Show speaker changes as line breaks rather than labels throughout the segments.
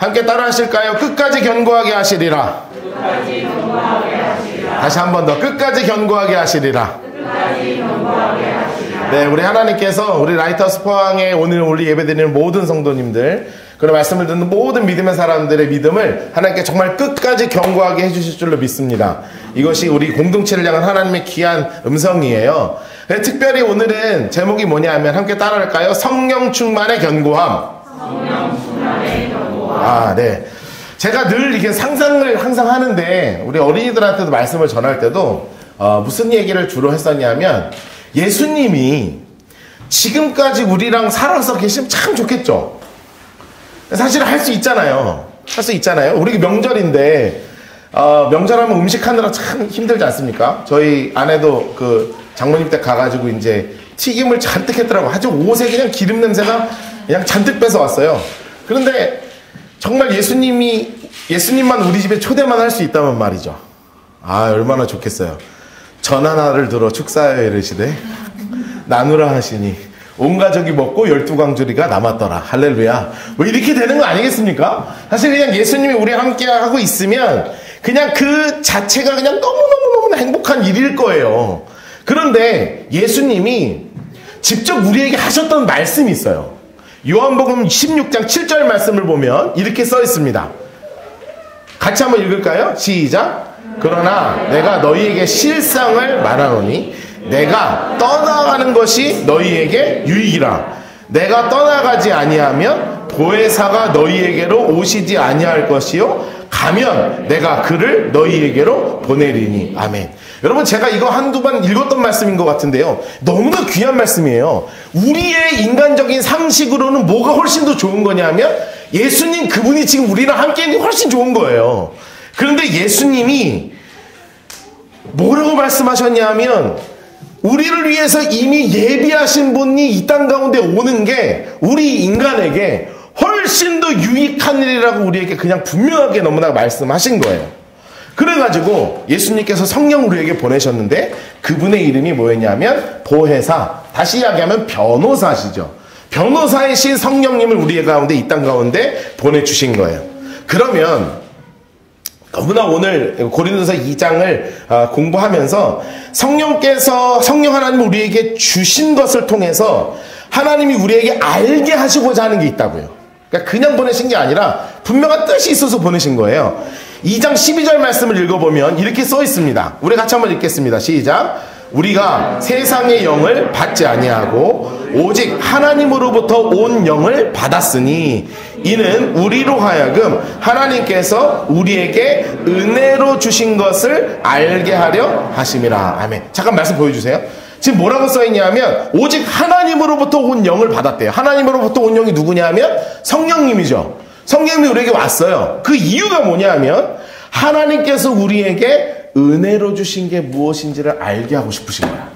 함께 따라 하실까요? 끝까지 견고하게 하시리라. 다시 한 번 더. 끝까지 견고하게 하시리라. 네, 우리 하나님께서 우리 라이트하우스 포항에 오늘 우리 예배드리는 모든 성도님들, 그런 말씀을 듣는 모든 믿음의 사람들의 믿음을 하나님께 정말 끝까지 견고하게 해주실 줄로 믿습니다. 이것이 우리 공동체를 향한 하나님의 귀한 음성이에요. 특별히 오늘은 제목이 뭐냐 하면 함께 따라할까요? 성령 충만의 견고함. 아, 네. 제가 늘 이게 상상을 항상 하는데, 우리 어린이들한테도 말씀을 전할 때도 무슨 얘기를 주로 했었냐면, 예수님이 지금까지 우리랑 살아서 계시면 참 좋겠죠. 사실 할 수 있잖아요. 할 수 있잖아요. 우리 명절인데 명절하면 음식하느라 참 힘들지 않습니까? 저희 아내도 그 장모님 댁 가가지고 이제 튀김을 잔뜩 했더라고. 아주 옷에 그냥 기름 냄새가 그냥 잔뜩 뺏어왔어요. 그런데 정말 예수님만 우리 집에 초대만 할 수 있다면 말이죠. 아, 얼마나 좋겠어요. 전 하나를 들어 축사하여 이르시되 나누라 하시니 온 가족이 먹고 12광주리가 남았더라. 할렐루야. 뭐 이렇게 되는 거 아니겠습니까? 사실 그냥 예수님이 우리와 함께 하고 있으면 그냥 그 자체가 그냥 너무너무너무 행복한 일일 거예요. 그런데 예수님이 직접 우리에게 하셨던 말씀이 있어요. 요한복음 16장 7절 말씀을 보면 이렇게 써 있습니다. 같이 한번 읽을까요? 시작. 그러나 내가 너희에게 실상을 말하노니 내가 떠나가는 것이 너희에게 유익이라. 내가 떠나가지 아니하면 보혜사가 너희에게로 오시지 아니할 것이요 가면 내가 그를 너희에게로 보내리니. 아멘. 여러분, 제가 이거 한두 번 읽었던 말씀인 것 같은데요, 너무나 귀한 말씀이에요. 우리의 인간적인 상식으로는 뭐가 훨씬 더 좋은 거냐면 예수님 그분이 지금 우리랑 함께 있는 게 훨씬 좋은 거예요. 그런데 예수님이 뭐라고 말씀하셨냐면 우리를 위해서 이미 예비하신 분이 이 땅 가운데 오는 게 우리 인간에게 훨씬 더 유익한 일이라고 우리에게 그냥 분명하게 너무나 말씀하신 거예요. 그래가지고 예수님께서 성령 우리에게 보내셨는데 그분의 이름이 뭐였냐면 보혜사, 다시 이야기하면 변호사시죠. 변호사이신 성령님을 우리 가운데 이 땅 가운데 보내주신 거예요. 그러면 너무나 오늘 고린도서 2장을 공부하면서 성령 하나님이 우리에게 주신 것을 통해서 하나님이 우리에게 알게 하시고자 하는 게 있다고요. 그러니까 그냥 보내신 게 아니라 분명한 뜻이 있어서 보내신 거예요. 2장 12절 말씀을 읽어보면 이렇게 써 있습니다. 우리 같이 한번 읽겠습니다. 시작. 우리가 세상의 영을 받지 아니하고 오직 하나님으로부터 온 영을 받았으니 이는 우리로 하여금 하나님께서 우리에게 은혜로 주신 것을 알게 하려 하심이라. 아멘. 잠깐 말씀 보여주세요. 지금 뭐라고 써있냐면 오직 하나님으로부터 온 영을 받았대요. 하나님으로부터 온 영이 누구냐면 성령님이죠. 성령님이 우리에게 왔어요. 그 이유가 뭐냐면 하나님께서 우리에게 은혜로 주신 게 무엇인지를 알게 하고 싶으신 거야.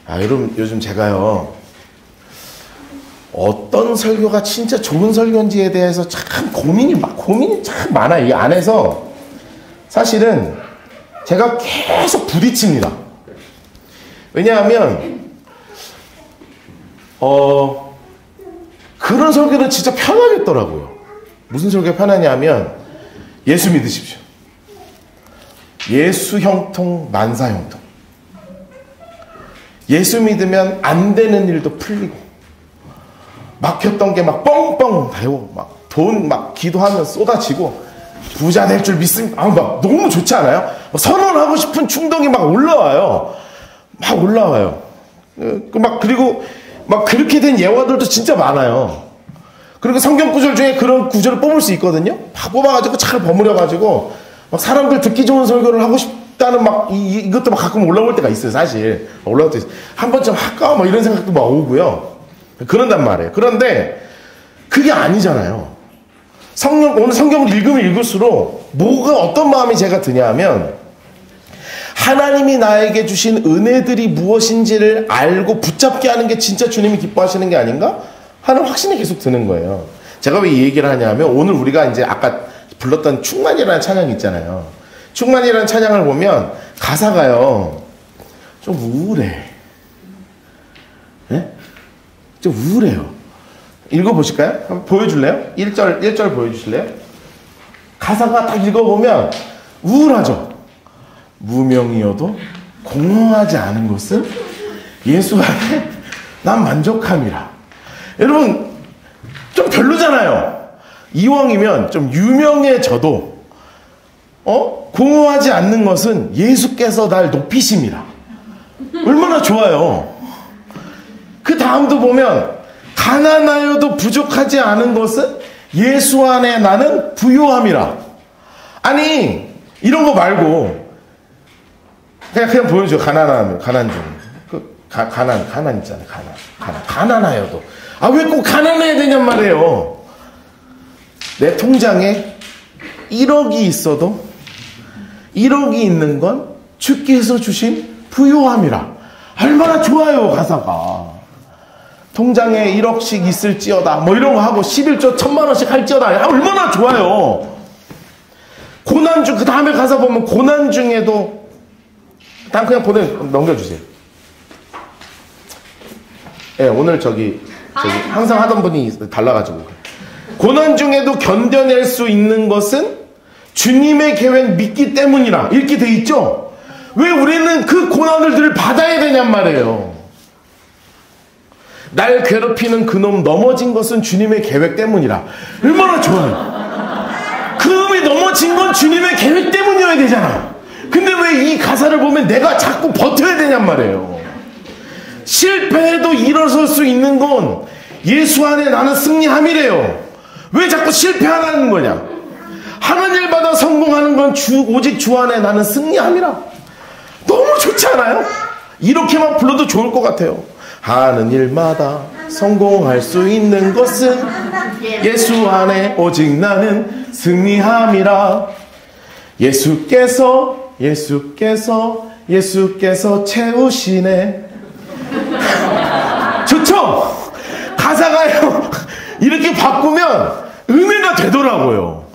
아, 여러분, 요즘 제가요, 어떤 설교가 진짜 좋은 설교인지에 대해서 참 고민이 참 많아요. 이 안에서 사실은 제가 계속 부딪힙니다. 왜냐하면 그런 설교는 진짜 편하겠더라고요. 무슨 설교가 편하냐면 예수 믿으십시오. 예수 형통 만사 형통. 예수 믿으면 안 되는 일도 풀리고 막혔던 게 막 뻥뻥 되고 막 돈 막 기도하면 쏟아지고 부자 될 줄 믿습니다. 아, 막 너무 좋지 않아요? 선언하고 싶은 충동이 막 올라와요. 막 올라와요. 그리고 막 그렇게 된 예화들도 진짜 많아요. 그리고 성경 구절 중에 그런 구절을 뽑을 수 있거든요. 다 뽑아가지고 잘 버무려가지고 막 사람들 듣기 좋은 설교를 하고 싶다는 막 이것도 막 가끔 올라올 때가 있어요. 사실 올라올 때 한 번쯤 할까 뭐 이런 생각도 막 오고요. 그런단 말이에요. 그런데 그게 아니잖아요. 오늘 성경을 읽으면 읽을수록 어떤 마음이 제가 드냐면 하나님이 나에게 주신 은혜들이 무엇인지를 알고 붙잡게 하는 게 진짜 주님이 기뻐하시는 게 아닌가 하는 확신이 계속 드는 거예요. 제가 왜 이 얘기를 하냐면 오늘 우리가 이제 아까 불렀던 충만이라는 찬양이 있잖아요. 충만이라는 찬양을 보면 가사가요 좀 우울해. 네? 좀 우울해요. 읽어보실까요? 한번 보여줄래요? 1절 보여주실래요? 가사가 딱 읽어보면 우울하죠. 무명이어도 공허하지 않은 것은 예수 안에 난 만족함이라. 여러분 좀 별로잖아요. 이왕이면 좀 유명해져도 공허하지 않는 것은 예수께서 날 높이심이라. 얼마나 좋아요. 그 다음도 보면 가난하여도 부족하지 않은 것은 예수 안에 나는 부요함이라. 아니 이런 거 말고 그냥 보여줘. 가난 중 가난 있잖아요. 가난하여도 왜 꼭 가난해야 되냔 말이에요. 내 통장에 1억이 있어도 1억이 있는 건 주께서 주신 부요함이라. 얼마나 좋아요. 가사가 통장에 1억씩 있을지어다 뭐 이런 거 하고 11조 1000만원씩 할지어다. 얼마나 좋아요. 고난 중, 그 다음에 가사 보면 고난 중에도 그냥 넘겨주세요. 예, 오늘 저기 항상 하던 분이 달라가지고 고난 중에도 견뎌낼 수 있는 것은 주님의 계획 믿기 때문이라 이렇게 돼 있죠. 왜 우리는 그 고난을 늘 받아야 되냔 말이에요. 날 괴롭히는 그놈 넘어진 것은 주님의 계획 때문이라. 얼마나 좋아요. 그놈이 넘어진 건 주님의 계획 때문이어야 되잖아. 근데 왜 이 가사를 보면 내가 자꾸 버텨야 되냔 말이에요. 실패해도 일어설 수 있는 건 예수 안에 나는 승리함이래요. 왜 자꾸 실패하라는 거냐. 하는 일마다 성공하는 건 오직 주 안에 나는 승리함이라. 너무 좋지 않아요? 이렇게만 불러도 좋을 것 같아요. 하는 일마다 성공할 수 있는 것은 예수 안에 오직 나는 승리함이라. 예수께서 채우시네. 좋죠? 가사가요 이렇게 바꾸면 은혜가 되더라고요.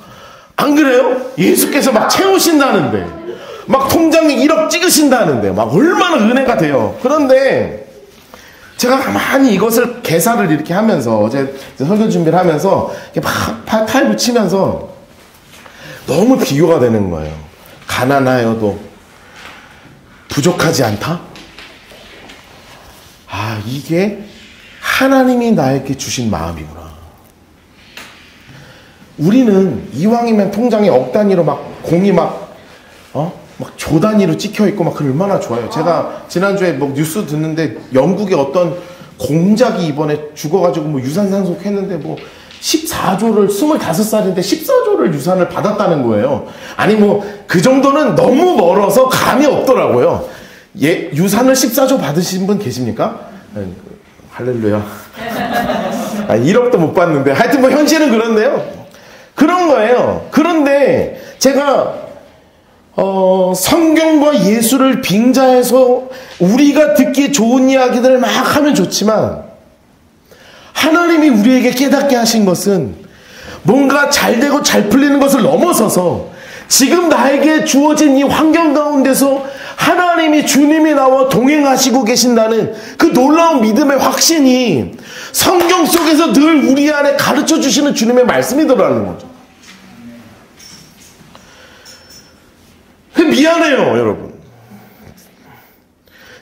안 그래요? 예수께서 막 채우신다는데, 막 통장에 1억 찍으신다는데 막 얼마나 은혜가 돼요. 그런데 제가 가만히 이것을 개사를 이렇게 하면서 어제 설교 준비를 하면서 이렇게 막 탈 붙이면서 너무 비교가 되는 거예요. 가난하여도 부족하지 않다? 이게 하나님이 나에게 주신 마음이구나. 우리는 이왕이면 통장에 억 단위로 막 공이 막 조 단위로 찍혀 있고 막 얼마나 좋아요. 제가 지난주에 뭐 뉴스 듣는데 영국의 어떤 공작이 이번에 죽어가지고 뭐 유산 상속했는데 뭐 14조를 25살인데 14조를 유산을 받았다는 거예요. 아니 뭐 그 정도는 너무 멀어서 감이 없더라고요. 유산을 14조 받으신 분 계십니까? 할렐루야. 1억도 못 받는데 하여튼 뭐 현실은 그런데요. 그런 거예요. 그런데 제가 성경과 예수를 빙자해서 우리가 듣기 좋은 이야기들을 막 하면 좋지만 하나님이 우리에게 깨닫게 하신 것은 뭔가 잘 되고 잘 풀리는 것을 넘어서서 지금 나에게 주어진 이 환경 가운데서 하나님이 주님이 나와 동행하시고 계신다는 그 놀라운 믿음의 확신이 성경 속에서 늘 우리 안에 가르쳐 주시는 주님의 말씀이더라는 거죠. 미안해요, 여러분.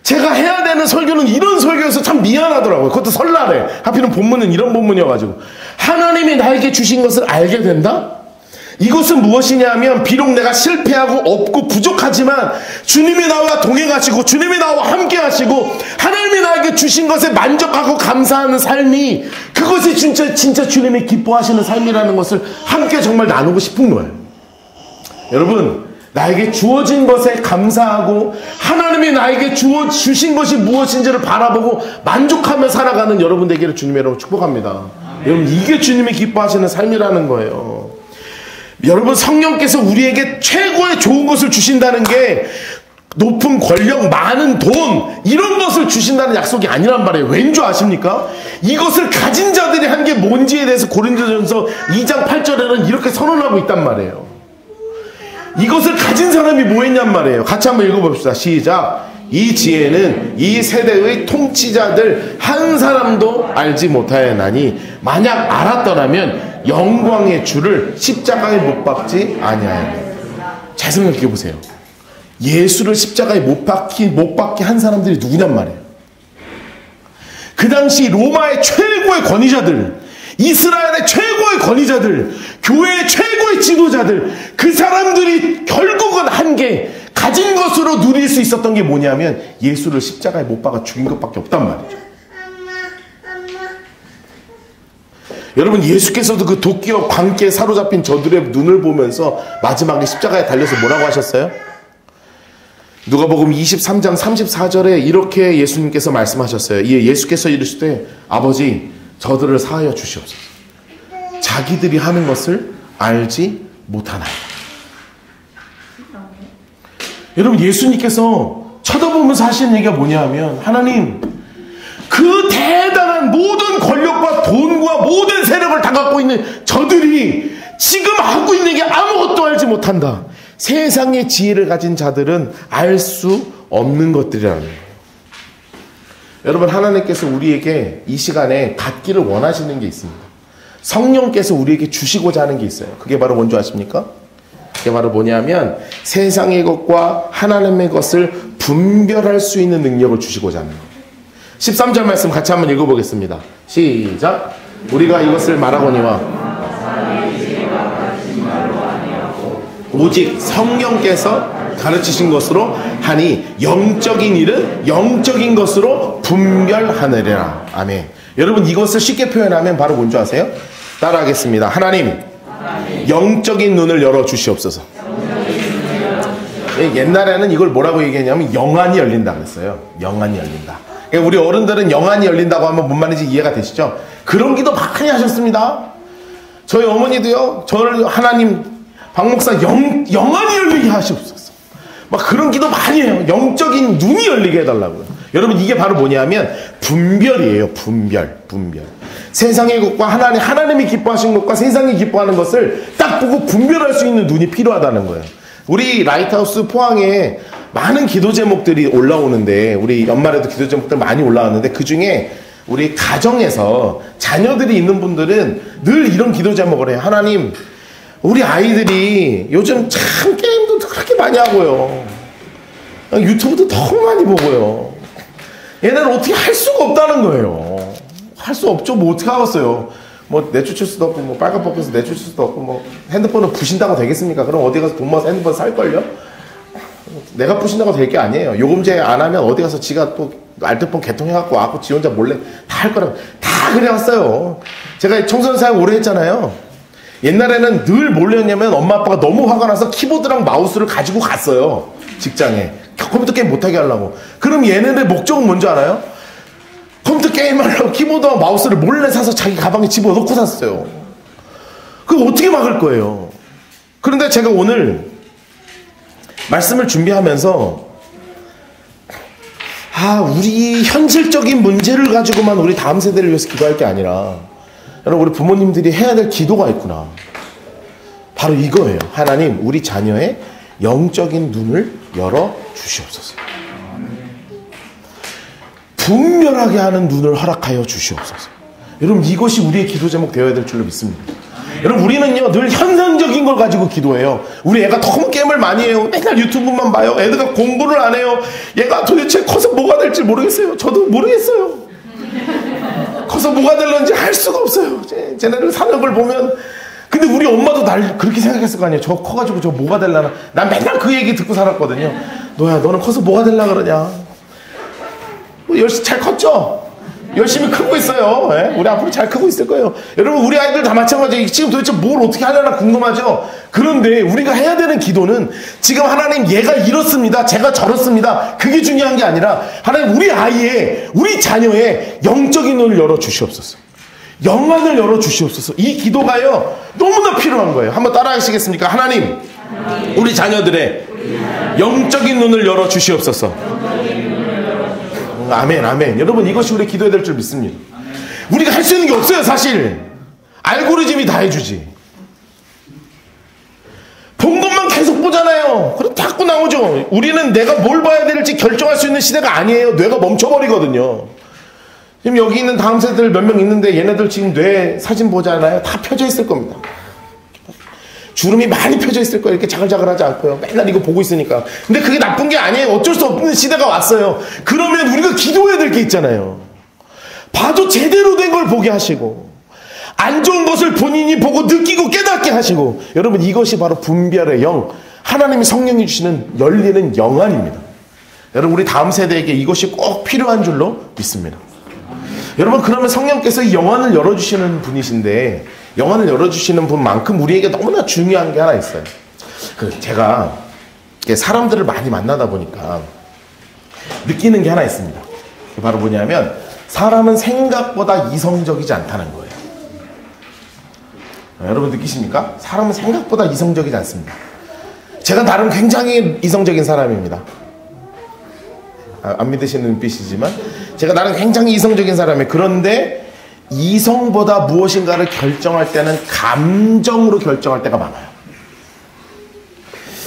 제가 해야 되는 설교는 이런 설교여서 참 미안하더라고요. 그것도 설날에. 하필은 본문은 이런 본문이어가지고. 하나님이 나에게 주신 것을 알게 된다? 이것은 무엇이냐면 비록 내가 실패하고 없고 부족하지만 주님이 나와 동행하시고 주님이 나와 함께 하시고 하나님이 나에게 주신 것에 만족하고 감사하는 삶이, 그것이 진짜 주님이 기뻐하시는 삶이라는 것을 함께 정말 나누고 싶은 거예요. 여러분, 나에게 주어진 것에 감사하고 하나님이 나에게 주신 것이 무엇인지를 바라보고 만족하며 살아가는 여러분 되기를 주님의 이름으로 축복합니다. 여러분, 이게 주님이 기뻐하시는 삶이라는 거예요. 여러분, 성령께서 우리에게 최고의 좋은 것을 주신다는 게 높은 권력, 많은 돈, 이런 것을 주신다는 약속이 아니란 말이에요. 왠 줄 아십니까? 이것을 가진 자들이 한 게 뭔지에 대해서 고린도전서 2장 8절에는 이렇게 선언하고 있단 말이에요. 이것을 가진 사람이 뭐 했냔 말이에요. 같이 한번 읽어봅시다. 시작. 이 지혜는 이 세대의 통치자들 한 사람도 알지 못하였나니 만약 알았더라면 영광의 주를 십자가에 못 박지 아니하였나니. 잘 생각해 보세요. 예수를 십자가에 못 박게 한 사람들이 누구냔 말이에요. 그 당시 로마의 최고의 권위자들, 이스라엘의 최고의 권위자들, 교회의 최고의 지도자들, 그 사람들이 결국은 한계 가진 것으로 누릴 수 있었던 게 뭐냐면 예수를 십자가에 못 박아 죽인 것밖에 없단 말이죠. 여러분, 예수께서도 그 도끼와 광기에 사로잡힌 저들의 눈을 보면서 마지막에 십자가에 달려서 뭐라고 하셨어요? 누가복음 23장 34절에 이렇게 예수님께서 말씀하셨어요. 예수께서 이르시되 아버지 저들을 사하여 주시옵소서. 자기들이 하는 것을 알지 못하나이다. 여러분, 예수님께서 쳐다보면서 하시는 얘기가 뭐냐 하면 하나님, 그 대단한 모든 권력과 돈과 모든 세력을 다 갖고 있는 저들이 지금 하고 있는 게 아무것도 알지 못한다. 세상의 지혜를 가진 자들은 알 수 없는 것들이라는 거예요. 여러분, 하나님께서 우리에게 이 시간에 갖기를 원하시는 게 있습니다. 성령께서 우리에게 주시고자 하는 게 있어요. 그게 바로 뭔지 아십니까? 그게 바로 뭐냐면 세상의 것과 하나님의 것을 분별할 수 있는 능력을 주시고자 하는 거예요. 13절 말씀 같이 한번 읽어보겠습니다. 시작. 우리가 이것을 말하거니와 오직 성령께서 가르치신 것으로 하니 영적인 일은 영적인 것으로 분별하느니라. 아멘. 여러분, 이것을 쉽게 표현하면 바로 뭔지 아세요? 따라하겠습니다. 하나님, 영적인 눈을 열어 주시옵소서. 옛날에는 이걸 뭐라고 얘기했냐면 영안이 열린다 그랬어요. 영안이 열린다. 우리 어른들은 영안이 열린다고 하면 뭔 말인지 이해가 되시죠? 그런 기도 많이 하셨습니다. 저희 어머니도요, 저를 하나님, 박 목사 영안이 열리게 하시옵소서. 막 그런 기도 많이 해요. 영적인 눈이 열리게 해달라고요. 여러분, 이게 바로 뭐냐면 분별이에요. 분별. 세상의 것과 하나님이 기뻐하신 것과 세상이 기뻐하는 것을 딱 보고 분별할 수 있는 눈이 필요하다는 거예요. 우리 라이트하우스 포항에 많은 기도 제목들이 올라오는데, 우리 연말에도 기도 제목들 많이 올라왔는데, 그 중에 우리 가정에서 자녀들이 있는 분들은 늘 이런 기도 제목을 해요. 하나님, 우리 아이들이 요즘 참 게임도 그렇게 많이 하고요, 유튜브도 너무 많이 보고요, 얘네를 어떻게 할 수가 없다는 거예요. 할 수 없죠. 뭐 어떻게 하겠어요. 뭐 내쫓을 수도 없고, 뭐 빨간 뽑혀서 내쫓을 수도 없고, 뭐 핸드폰을 부신다고 되겠습니까? 그럼 어디 가서 돈 모아서 핸드폰 살걸요? 내가 부신다고 될 게 아니에요. 요금제 안 하면 어디 가서 지가 또 알뜰폰 개통해갖고 와갖고 지 혼자 몰래 다 할 거라고. 다 그래왔어요. 제가 청소년 사역 오래 했잖아요. 옛날에는 늘 몰래 했냐면 엄마 아빠가 너무 화가 나서 키보드랑 마우스를 가지고 갔어요. 직장에. 컴퓨터 게임 못하게 하려고. 그럼 얘네들 목적은 뭔지 알아요? 컴퓨터 게임 하려고 키보드와 마우스를 몰래 사서 자기 가방에 집어넣고 샀어요. 그거 어떻게 막을 거예요? 그런데 제가 오늘 말씀을 준비하면서 우리 현실적인 문제를 가지고만 우리 다음 세대를 위해서 기도할 게 아니라, 여러분, 우리 부모님들이 해야 될 기도가 있구나. 바로 이거예요. 하나님, 우리 자녀의 영적인 눈을 열어 주시옵소서. 분별하게 하는 눈을 허락하여 주시옵소서. 여러분, 이것이 우리의 기도 제목 되어야 될 줄로 믿습니다. 여러분, 우리는요 늘 현상적인 걸 가지고 기도해요. 우리 애가 너무 게임을 많이 해요. 맨날 유튜브만 봐요. 애들가 공부를 안 해요. 얘가 도대체 커서 뭐가 될지 모르겠어요. 저도 모르겠어요. 커서 뭐가 될런지 알 수가 없어요. 쟤네들 사는 걸 보면. 근데 우리 엄마도 날 그렇게 생각했을 거 아니에요. 저 커가지고 저 뭐가 될라나. 난 맨날 그 얘기 듣고 살았거든요. 너는 커서 뭐가 될라 그러냐. 열심히 잘 컸죠? 열심히 크고 있어요. 예? 우리 앞으로 잘 크고 있을 거예요. 여러분, 우리 아이들 다 마찬가지예요. 지금 도대체 뭘 어떻게 하려나 궁금하죠? 그런데 우리가 해야 되는 기도는 지금 하나님, 얘가 이렇습니다, 제가 저렇습니다, 그게 중요한 게 아니라 하나님, 우리 자녀의 영적인 눈을 열어주시옵소서. 영안을 열어주시옵소서. 이 기도가요 너무나 필요한 거예요. 한번 따라 하시겠습니까? 하나님, 우리 자녀들의 영적인 눈을 열어주시옵소서. 아멘, 아멘. 여러분, 이것이 우리 기도해야 될 줄 믿습니다. 우리가 할 수 있는 게 없어요, 사실. 알고리즘이 다 해주지. 본 것만 계속 보잖아요. 그럼 자꾸 나오죠. 우리는 내가 뭘 봐야 될지 결정할 수 있는 시대가 아니에요. 뇌가 멈춰버리거든요. 지금 여기 있는 다음 세대들 몇 명 있는데 얘네들 지금 뇌 사진 보잖아요. 다 펴져 있을 겁니다. 주름이 많이 펴져 있을 거예요. 이렇게 자글자글하지 않고요. 맨날 이거 보고 있으니까. 근데 그게 나쁜 게 아니에요. 어쩔 수 없는 시대가 왔어요. 그러면 우리가 기도해야 될 게 있잖아요. 봐도 제대로 된 걸 보게 하시고, 안 좋은 것을 본인이 보고 느끼고 깨닫게 하시고, 여러분 이것이 바로 분별의 영, 하나님이 성령이 주시는 열리는 영안입니다. 여러분 우리 다음 세대에게 이것이 꼭 필요한 줄로 믿습니다. 여러분 그러면 성령께서 이 영안을 열어주시는 분이신데, 영안을 열어주시는 분만큼 우리에게 너무나 중요한 게 하나 있어요. 제가 사람들을 많이 만나다 보니까 느끼는 게 하나 있습니다. 바로 뭐냐면 사람은 생각보다 이성적이지 않다는 거예요. 여러분 느끼십니까? 사람은 생각보다 이성적이지 않습니다. 제가 나름 굉장히 이성적인 사람입니다. 안 믿으시는 눈빛이지만 제가 나름 굉장히 이성적인 사람이에요. 그런데 이성보다 무엇인가를 결정할 때는 감정으로 결정할 때가 많아요.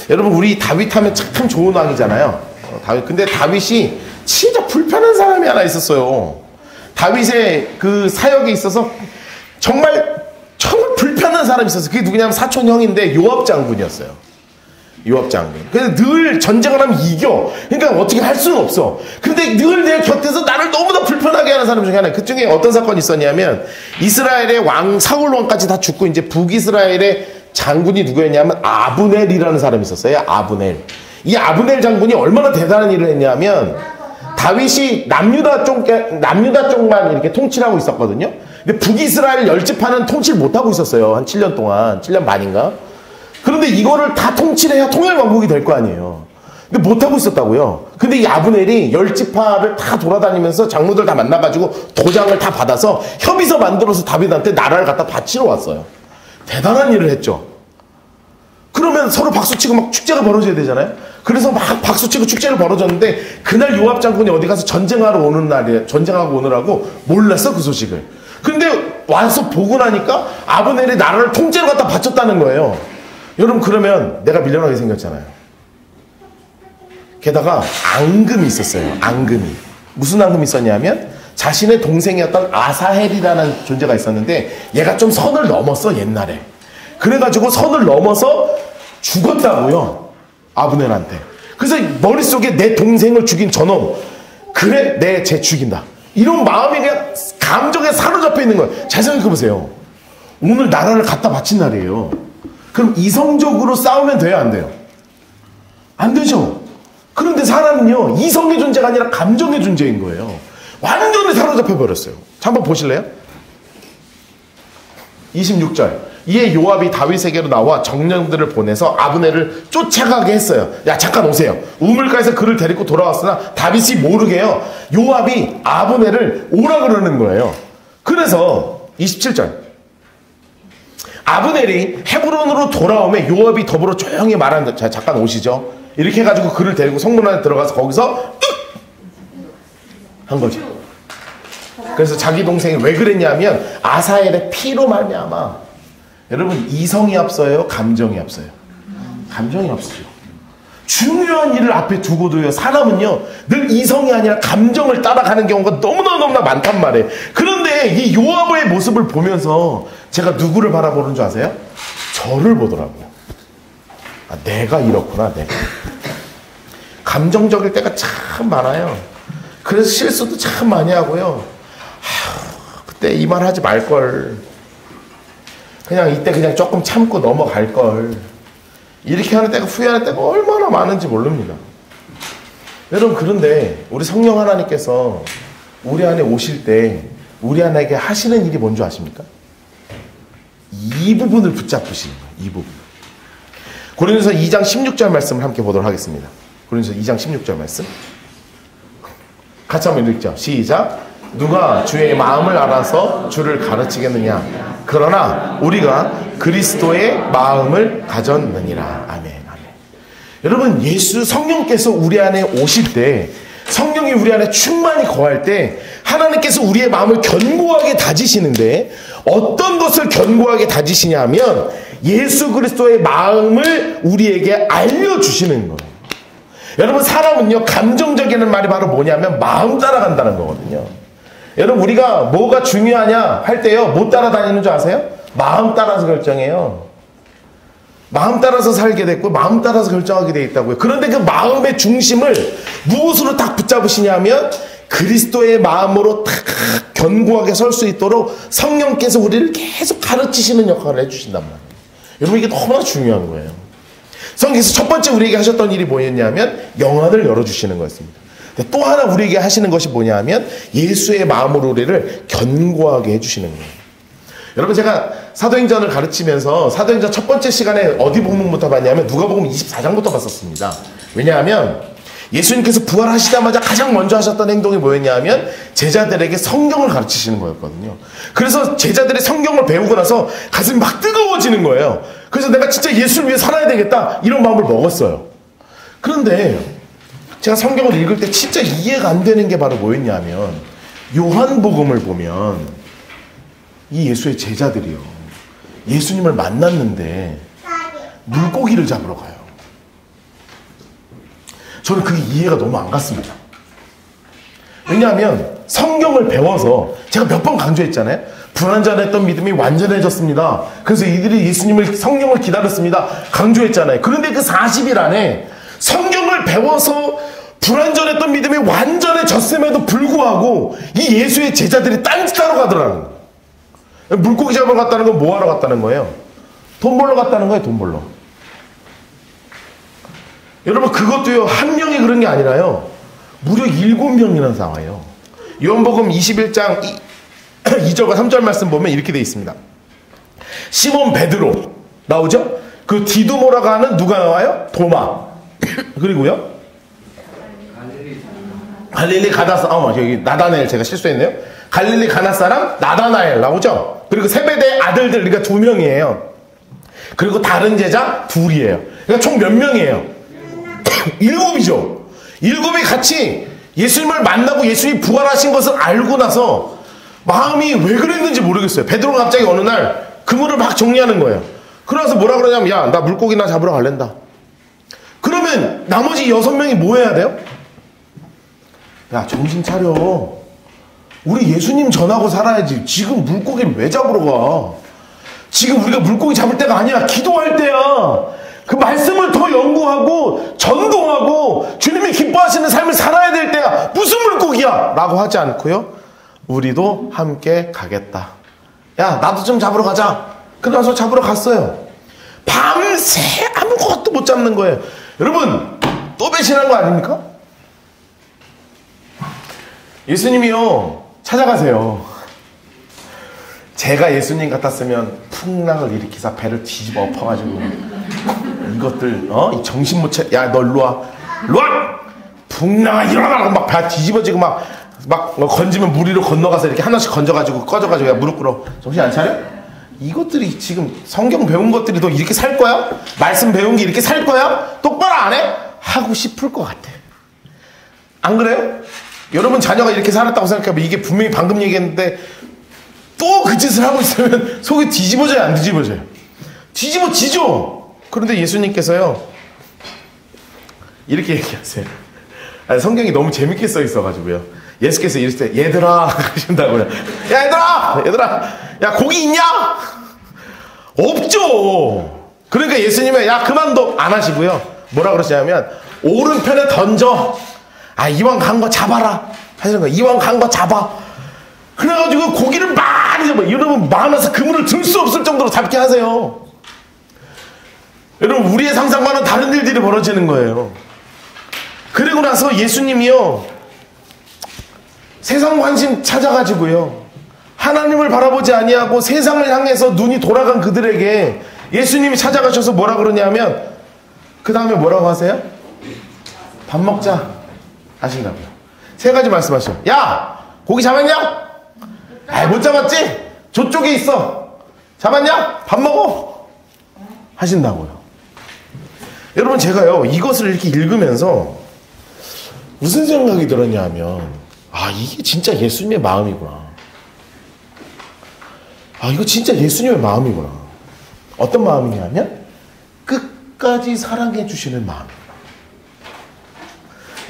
여러분 우리 다윗 하면 참 좋은 왕이잖아요. 근데 다윗이 진짜 불편한 사람이 하나 있었어요. 다윗의 그 사역에 있어서 정말 불편한 사람이 있었어요. 그게 누구냐면 사촌 형인데 요압 장군이었어요. 요압 장군. 그래서 늘 전쟁을 하면 이겨. 그러니까 어떻게 할 수는 없어. 근데 늘 내 곁에서 나를 너무나 불편하게 하는 사람 중에 하나. 그 중에 어떤 사건이 있었냐면 이스라엘의 왕 사울 왕까지 다 죽고 이제 북이스라엘의 장군이 누구였냐면 아브넬이라는 사람이 있었어요. 아브넬. 이 아브넬 장군이 얼마나 대단한 일을 했냐면 다윗이 남유다 쪽만 이렇게 통치를 하고 있었거든요. 근데 북이스라엘 10지파는 통치를 못하고 있었어요. 한 7년 동안. 7년 반인가? 그런데 이거를 다 통치를 해야 통일왕국이 될 거 아니에요. 근데 못하고 있었다고요. 근데 이 아브넬이 10지파를 다 돌아다니면서 장로들 다 만나가지고 도장을 다 받아서 협의서 만들어서 다윗한테 나라를 갖다 바치러 왔어요. 대단한 일을 했죠. 그러면 서로 박수치고 막 축제가 벌어져야 되잖아요. 그래서 막 박수치고 축제를 벌어졌는데 그날 요압 장군이 어디 가서 전쟁하러 오는 날이에요. 전쟁하고 오느라고 몰랐어 그 소식을. 근데 와서 보고 나니까 아브넬이 나라를 통째로 갖다 바쳤다는 거예요. 여러분 그러면 내가 밀려나게 생겼잖아요. 게다가 앙금이 있었어요. 앙금이. 무슨 앙금이 있었냐면 자신의 동생이었던 아사헬이라는 존재가 있었는데 얘가 좀 선을 넘었어 옛날에. 그래가지고 선을 넘어서 죽었다고요. 아브넬한테. 그래서 머릿속에 내 동생을 죽인 저놈 그래 쟤 죽인다. 이런 마음이 그냥 감정에 사로잡혀 있는 거예요. 잘 생각해보세요. 오늘 나라를 갖다 바친 날이에요. 그럼 이성적으로 싸우면 돼요? 안 돼요? 안 되죠. 그런데 사람은요 이성의 존재가 아니라 감정의 존재인 거예요. 완전히 사로잡혀 버렸어요. 자, 한번 보실래요? 26절. 이에 요압이 다윗에게로 나와 정령들을 보내서 아브넬을 쫓아가게 했어요. 야 잠깐 오세요. 우물가에서 그를 데리고 돌아왔으나 다윗이 모르게요. 요압이 아브넬을 오라 그러는 거예요. 그래서 27절. 아브넬이 헤브론으로 돌아오며 요압이 더불어 조용히 말한다. 자 잠깐 오시죠. 이렇게 해가지고 그를 데리고 성문 안에 들어가서 거기서 한 거죠. 그래서 자기 동생이 왜 그랬냐면 아사엘의 피로 말미암아. 여러분 이성이 앞서요? 감정이 앞서요? 감정이 앞서요. 중요한 일을 앞에 두고도요 사람은요 늘 이성이 아니라 감정을 따라가는 경우가 너무나 많단 말이에요. 그런데 이 요압의 모습을 보면서 제가 누구를 바라보는 줄 아세요? 저를 보더라고요. 아, 내가 이렇구나. 내가 감정적일 때가 참 많아요. 그래서 실수도 참 많이 하고요. 그때 이 말 하지 말걸. 그냥 이때 그냥 조금 참고 넘어갈걸. 이렇게 하는 때가 후회하는 때가 얼마나 많은지 모릅니다. 여러분 그런데 우리 성령 하나님께서 우리 안에 오실 때 우리 안에게 하시는 일이 뭔지 아십니까? 이 부분을 붙잡으시는 거예요. 이 부분. 고린도서 2장 16절 말씀을 함께 보도록 하겠습니다. 고린도서 2장 16절 말씀 같이 한번 읽죠. 시작. 누가 주의 마음을 알아서 주를 가르치겠느냐. 그러나 우리가 그리스도의 마음을 가졌느니라. 아멘. 아멘. 여러분 예수 성령께서 우리 안에 오실 때 성령이 우리 안에 충만히 거할 때 하나님께서 우리의 마음을 견고하게 다지시는데 어떤 것을 견고하게 다지시냐 하면 예수 그리스도의 마음을 우리에게 알려주시는 거예요. 여러분, 사람은요, 감정적이라는 말이 바로 뭐냐면 마음 따라간다는 거거든요. 여러분, 우리가 뭐가 중요하냐 할 때요, 뭐 따라다니는 줄 아세요? 마음 따라서 결정해요. 마음 따라서 살게 됐고 마음 따라서 결정하게 돼 있다고요. 그런데 그 마음의 중심을 무엇으로 딱 붙잡으시냐면 그리스도의 마음으로 딱 견고하게 설 수 있도록 성령께서 우리를 계속 가르치시는 역할을 해주신단 말이에요. 여러분, 이게 너무나 중요한 거예요. 성경에서 첫 번째 우리에게 하셨던 일이 뭐였냐면 영안을 열어주시는 거였습니다. 또 하나 우리에게 하시는 것이 뭐냐면 예수의 마음으로 우리를 견고하게 해주시는 거예요. 여러분, 제가 사도행전을 가르치면서 사도행전 첫 번째 시간에 어디 본문부터 봤냐면 누가복음 24장부터 봤었습니다. 왜냐하면 예수님께서 부활하시자마자 가장 먼저 하셨던 행동이 뭐였냐면 제자들에게 성경을 가르치시는 거였거든요. 그래서 제자들이 성경을 배우고 나서 가슴이 막 뜨거워지는 거예요. 그래서 내가 진짜 예수를 위해 살아야 되겠다 이런 마음을 먹었어요. 그런데 제가 성경을 읽을 때 진짜 이해가 안 되는 게 바로 뭐였냐면 요한복음을 보면 이 예수의 제자들이요, 예수님을 만났는데 물고기를 잡으러 가요. 저는 그게 이해가 너무 안 갔습니다. 왜냐하면 성경을 배워서 제가 몇 번 강조했잖아요. 불완전했던 믿음이 완전해졌습니다. 그래서 이들이 예수님을, 성령을 기다렸습니다. 강조했잖아요. 그런데 그 40일 안에 성경을 배워서 불완전했던 믿음이 완전해졌음에도 불구하고 이 예수의 제자들이 딴짓하러 가더라는 거예요. 물고기 잡으러 갔다는 건 뭐 하러 갔다는 거예요? 돈 벌러 갔다는 거예요. 돈 벌러. 여러분, 그것도요, 한 명이 그런 게 아니라요, 무려 7명이나 나와요. 요한복음 21장 2절과 3절 말씀 보면 이렇게 되어 있습니다. 시몬 베드로 나오죠? 그 디두모라고 하는 누가 나와요? 도마. 그리고요, 갈릴리 가나사, 여기 나다나엘, 제가 실수했네요. 갈릴리 가나 사람 나다나엘 나오죠? 그리고 세베대의 아들들, 그러니까 2명이에요. 그리고 다른 제자 2이에요. 그러니까 총 몇 명이에요? 7이죠. 7이 같이 예수님을 만나고 예수님이 부활하신 것을 알고 나서 마음이 왜 그랬는지 모르겠어요. 베드로가 갑자기 어느 날 그물을 막 정리하는 거예요. 그러면서 뭐라 그러냐면, 야, 나 물고기나 잡으러 갈랜다. 그러면 나머지 6명이 뭐 해야 돼요? 야, 정신 차려. 우리 예수님 전하고 살아야지. 지금 물고기를 왜 잡으러 가? 지금 우리가 물고기 잡을 때가 아니야. 기도할 때야. 그 말씀을 더 연구하고 전도하고 주님이 기뻐하시는 삶을 살아야 될 때야. 무슨 물고기야? 라고 하지 않고요, 우리도 함께 가겠다. 야, 나도 좀 잡으러 가자. 그래서 잡으러 갔어요. 밤새 아무것도 못 잡는 거예요. 여러분, 또 배신한 거 아닙니까? 예수님이요, 찾아가세요. 제가 예수님 같았으면 풍랑을 일으키사 배를 뒤집어 엎어가지고 이것들, 이 정신 못 차려. 야, 너 일로와. 일로와! 풍랑아, 일어나라고 막 배 뒤집어지고 막 건지면 물 위로 건너가서 이렇게 하나씩 건져가지고 꺼져가지고, 야, 무릎 꿇어. 정신 안 차려? 이것들이 지금 성경 배운 것들이 너 이렇게 살 거야? 말씀 배운 게 이렇게 살 거야? 똑바로 안 해? 하고 싶을 것 같아. 안 그래요? 여러분 자녀가 이렇게 살았다고 생각하면 이게 분명히 방금 얘기했는데 또 그 짓을 하고 있으면 속이 뒤집어져요, 안 뒤집어져요? 뒤집어지죠. 그런데 예수님께서요, 이렇게 얘기하세요. 아니, 성경이 너무 재밌게 써 있어가지고요, 예수께서 이럴 때 얘들아 하신다고요. 야, 얘들아, 야, 고기 있냐? 없죠. 그러니까 예수님은 야, 그만둬 안 하시고요, 뭐라 그러시냐면 오른편에 던져. 아, 이왕 간 거 잡아라 하시는 거예요. 이왕 간 거 잡아. 그래가지고 고기를 많이 잡아. 여러분, 많아서 그물을 들 수 없을 정도로 잡게 하세요. 여러분, 우리의 상상과는 다른 일들이 벌어지는 거예요. 그리고 나서 예수님이요, 세상 관심 찾아가지고요, 하나님을 바라보지 아니하고 세상을 향해서 눈이 돌아간 그들에게 예수님이 찾아가셔서 뭐라 그러냐면, 그 다음에 뭐라고 하세요? 밥 먹자 하신다고요. 3가지 말씀하셔. 야, 고기 잡았냐? 아이, 못 잡았지? 저쪽에 있어. 잡았냐? 밥 먹어 하신다고요. 여러분, 제가요, 이것을 이렇게 읽으면서 무슨 생각이 들었냐 하면, 아, 이게 진짜 예수님의 마음이구나. 아, 이거 진짜 예수님의 마음이구나. 어떤 마음이냐면 끝까지 사랑해 주시는 마음.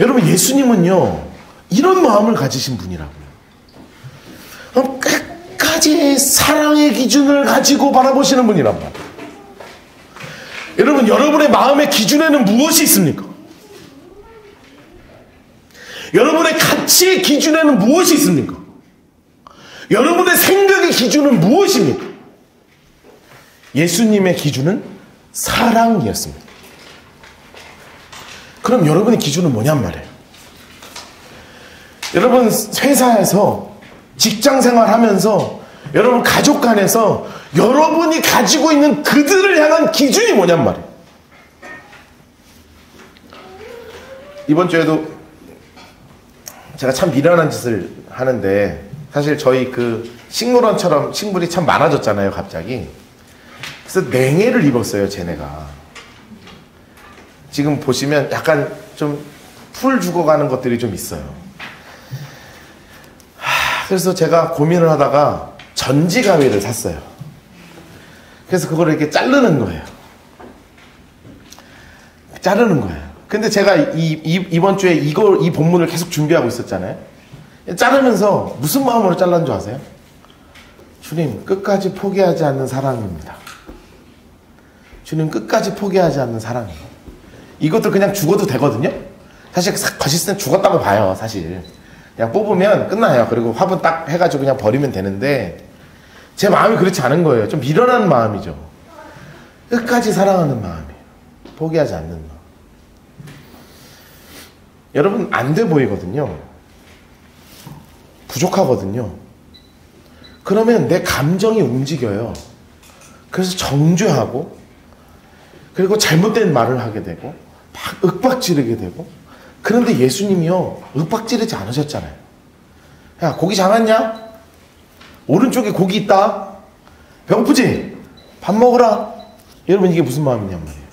여러분, 예수님은요 이런 마음을 가지신 분이라고요. 그럼 끝까지 사랑의 기준을 가지고 바라보시는 분이란 말이에요. 여러분, 여러분의 마음의 기준에는 무엇이 있습니까? 여러분의 가치의 기준에는 무엇이 있습니까? 여러분의 생각의 기준은 무엇입니까? 예수님의 기준은 사랑이었습니다. 그럼 여러분의 기준은 뭐냔 말이에요. 여러분, 회사에서 직장 생활하면서 여러분 가족 간에서 여러분이 가지고 있는 그들을 향한 기준이 뭐냔 말이에요. 이번 주에도 제가 참 미련한 짓을 하는데, 사실 저희 그 식물원처럼 식물이 참 많아졌잖아요, 갑자기. 그래서 냉해를 입었어요, 쟤네가. 지금 보시면 약간 좀 풀 죽어가는 것들이 좀 있어요. 그래서 제가 고민을 하다가 전지가위를 샀어요. 그래서 그거를 이렇게 자르는 거예요. 자르는 거예요. 근데 제가 이번 주에 이 본문을 계속 준비하고 있었잖아요. 자르면서 무슨 마음으로 잘랐는 줄 아세요? 주님, 끝까지 포기하지 않는 사랑입니다. 주님, 끝까지 포기하지 않는 사랑이에요. 이것도 그냥 죽어도 되거든요. 사실 거짓은 죽었다고 봐요, 사실. 그냥 뽑으면 끝나요. 그리고 화분 딱 해가지고 그냥 버리면 되는데, 제 마음이 그렇지 않은 거예요. 좀 미련한 마음이죠. 끝까지 사랑하는 마음이에요. 포기하지 않는 마음. 여러분, 안 돼 보이거든요. 부족하거든요. 그러면 내 감정이 움직여요. 그래서 정죄하고, 그리고 잘못된 말을 하게 되고, 막 윽박지르게 되고. 그런데 예수님이요, 윽박지르지 않으셨잖아요. 야, 고기 잡았냐? 오른쪽에 고기 있다. 배고프지? 밥 먹으라. 여러분, 이게 무슨 마음이냔 말이에요.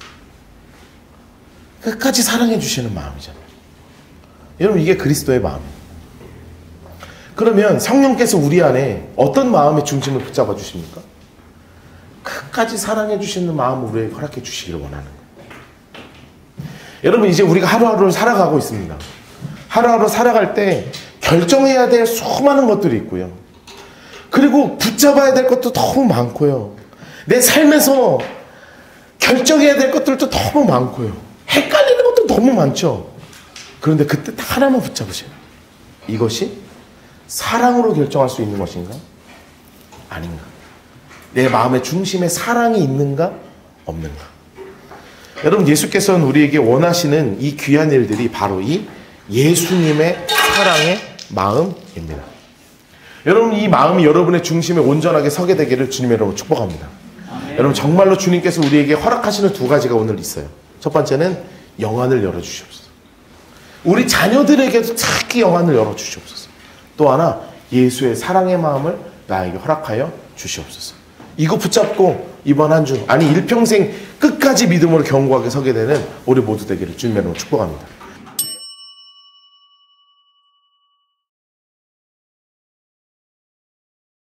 끝까지 사랑해 주시는 마음이잖아요. 여러분, 이게 그리스도의 마음이에요. 그러면 성령께서 우리 안에 어떤 마음의 중심을 붙잡아 주십니까? 끝까지 사랑해 주시는 마음을 우리에게 허락해 주시기를 원하는 거예요. 여러분, 이제 우리가 하루하루를 살아가고 있습니다. 하루하루 살아갈 때 결정해야 될 수많은 것들이 있고요. 그리고 붙잡아야 될 것도 너무 많고요. 내 삶에서 결정해야 될 것들도 너무 많고요. 헷갈리는 것도 너무 많죠. 그런데 그때 딱 하나만 붙잡으세요. 이것이 사랑으로 결정할 수 있는 것인가? 아닌가? 내 마음의 중심에 사랑이 있는가? 없는가? 여러분, 예수께서는 우리에게 원하시는 이 귀한 일들이 바로 이 예수님의 사랑의 마음입니다. 여러분, 이 마음이 여러분의 중심에 온전하게 서게 되기를 주님의 이름으로 축복합니다. 여러분, 정말로 주님께서 우리에게 허락하시는 두 가지가 오늘 있어요. 첫 번째는 영안을 열어주시옵소서. 우리 자녀들에게도 특히 영안을 열어주시옵소서. 또 하나, 예수의 사랑의 마음을 나에게 허락하여 주시옵소서. 이거 붙잡고 이번 한 주, 아니 일평생 끝까지 믿음으로 견고하게 서게 되는 우리 모두 되기를 주님의 이름으로 축복합니다.